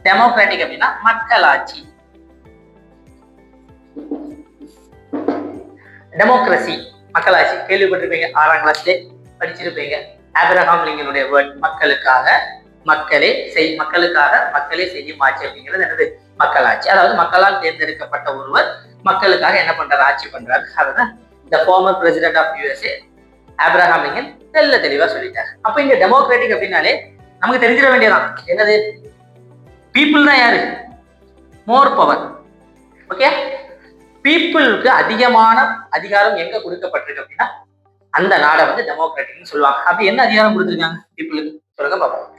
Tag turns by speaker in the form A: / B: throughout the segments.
A: Democratic அப்படின்னா மக்களாட்சி. Democracy மக்களாட்சி கேள்விப்பட்டிருப்பீங்க, 6ஆம் கிளாஸ்ல படிச்சிருப்பீங்க. ஆபிரகாம் லிங்கனுடைய வேர்ட், மக்களுக்காக மக்களே மக்களுக்காக மக்களே செய்யும் ஆட்சி அப்படிங்கிறது என்னது? மக்களாட்சி. அதாவது மக்களால் தேர்ந்தெடுக்கப்பட்ட ஒருவர் மக்களுக்காக என்ன பண்றாரு? ஆட்சி பண்றாரு. அதுதான் இந்த former president of USA Abraham Lincoln தெளிவா சொல்லிட்டாரு. அப்ப இங்க டெமோக்ராட்டிக் அப்படின்னாலே நமக்கு தெரிஞ்சிட வேண்டியதான், என்னது? பீப்புள் தான் யாரு? மோர் பவர். ஓகே, பீப்புளுக்கு அதிகமான அதிகாரம் எங்க கொடுக்கப்பட்டிருக்கு அப்படின்னா அந்த நாடை வந்து டெமோக்ராட்டிக்னு சொல்லுவாங்க. அப்படி என்ன அதிகாரம் கொடுத்துருக்காங்க பீப்புளுக்கு? சொல்லுங்க பாப்போம்.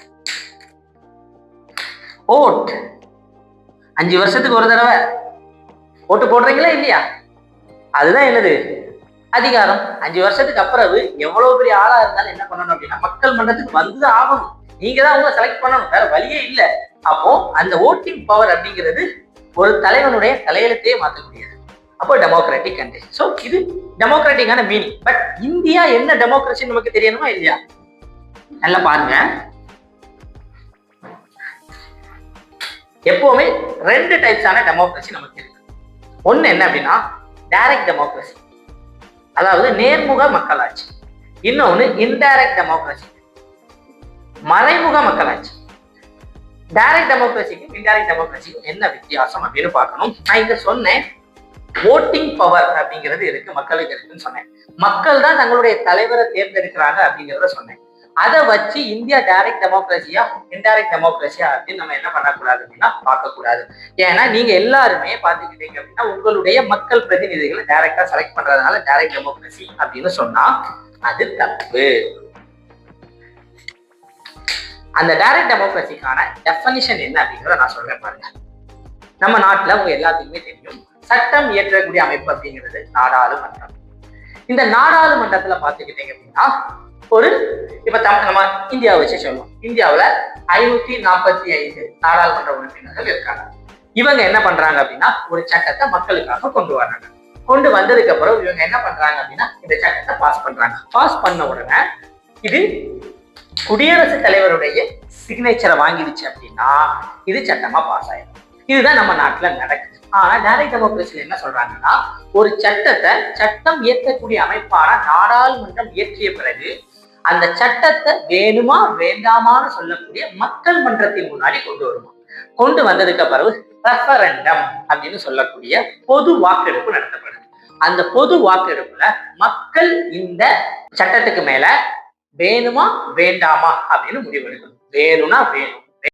A: ஓட். 5 வருஷத்துக்கு ஒரு தடவை ஓட்டு போடுறீங்களா இல்லையா? அதுதான் என்னது? அதிகாரம். 5 வருஷத்துக்கு அப்புறம் எவ்வளவு பெரிய ஆளா இருந்தாலும் என்ன பண்ணணும் அப்படின்னா மக்கள் மன்றத்துக்கு வந்து ஆகணும். நீங்க தான் உங்களை செலக்ட் பண்ணணும், வேற வழியே இல்லை. அப்போ அந்த ஓட்டிங் பவர் அப்படிங்கிறது ஒரு தலைவனுடைய தலையெழுத்தையே மாற்றக்கூடியது. அப்போ டெமோக்ராட்டிக் கண்ட்ரி. ஸோ இது டெமோக்ராட்டிக்கான மீனிங். பட் இந்தியா என்ன டெமோக்ரஸி நமக்கு தெரியணுமா இல்லையா? நல்லா பாருங்க. எப்பவுமே 2 டைப்ஸான டெமோக்ரஸி நமக்கு இருக்கு. ஒன்னு என்ன அப்படின்னா டைரக்ட் டெமோக்ரஸி, அதாவது நேர்முக மக்களாட்சி. இன்னொன்னு இன்டைரக்ட் டெமோக்ரஸி, மறைமுக மக்களாட்சி. டைரக்ட் டெமோக்ரஸிக்கும் இன்டைரக்ட் டெமோக்ரஸிக்கும் என்ன வித்தியாசம் அப்படின்னு பார்க்கணும். நான் இங்க சொன்னேன் ஓட்டிங் பவர் அப்படிங்கிறது இருக்கு, மக்களுக்கு இருக்குன்னு சொன்னேன். மக்கள் தான் தங்களுடைய தலைவரை தேர்ந்தெடுக்கிறாங்க அப்படிங்கிறத சொன்னேன். அதை வச்சு இந்தியா டைரக்ட் டெமோக்ரஸியா இன்டைரக்ட் டெமோக்ரஸியா அப்படின்னு நம்ம என்ன பண்ணக்கூடாது அப்படின்னா பார்க்கக்கூடாது. ஏன்னா நீங்க எல்லாருமே பார்த்துக்கிட்டீங்க அப்படின்னா உங்களுடைய மக்கள் பிரதிநிதிகளை டைரக்டா செலக்ட் பண்றதுனால டைரக்ட் டெமோக்ரஸி அப்படின்னு சொன்னா அது தப்பு. அந்த டைரக்ட் டெமோக்ரஸிக்கான டெஃபனிஷன் என்ன அப்படிங்கிறத நான் சொல்றேன் பாருங்க. நம்ம நாட்டுல உங்க எல்லாத்துக்குமே தெரியும், சட்டம் இயற்றக்கூடிய அமைப்பு அப்படிங்கிறது நாடாளுமன்றம். இந்த நாடாளுமன்றத்துல பாத்துக்கிட்டீங்க அப்படின்னா ஒரு இப்ப நம்ம இந்தியாவை வச்சு சொல்லுவோம். இந்தியாவுல 545 நாடாளுமன்ற உறுப்பினர்கள் இருக்காங்க. இவங்க என்ன பண்றாங்க அப்படின்னா ஒரு சட்டத்தை மக்களுக்காக கொண்டு வர்றாங்க. கொண்டு வந்ததுக்கு அப்புறம் இவங்க என்ன பண்றாங்க அப்படின்னா இந்த சட்டத்தை பாஸ் பண்றாங்க. பாஸ் பண்ண உடனே இது குடியரசுத் தலைவருடைய சிக்னேச்சரை வாங்கிடுச்சு அப்படின்னா இது சட்டமா பாஸ் ஆயிடும். இதுதான் நம்ம நாட்டுல நடக்குது. ஆனா டைரக்ட் டெமோக்ரஸில என்ன சொல்றாங்கன்னா ஒரு சட்டத்தை சட்டம் இயற்றக்கூடிய அமைப்பான நாடாளுமன்றம் இயற்றிய பிறகு அந்த சட்டத்தை வேணுமா வேண்டாமான்னு சொல்லக்கூடிய மக்கள் மன்றத்தின் முன்னாடி கொண்டு வருவோம். கொண்டு வந்ததுக்கு பிறகு ரெஃபரண்டம் அப்படின்னு சொல்லக்கூடிய பொது வாக்கெடுப்பு நடத்தப்படுது. அந்த பொது வாக்கெடுப்புல மக்கள் இந்த சட்டத்துக்கு மேல வேணுமா வேண்டாமா அப்படின்னு முடிவெடுக்கணும். வேணும்னா வேணும்,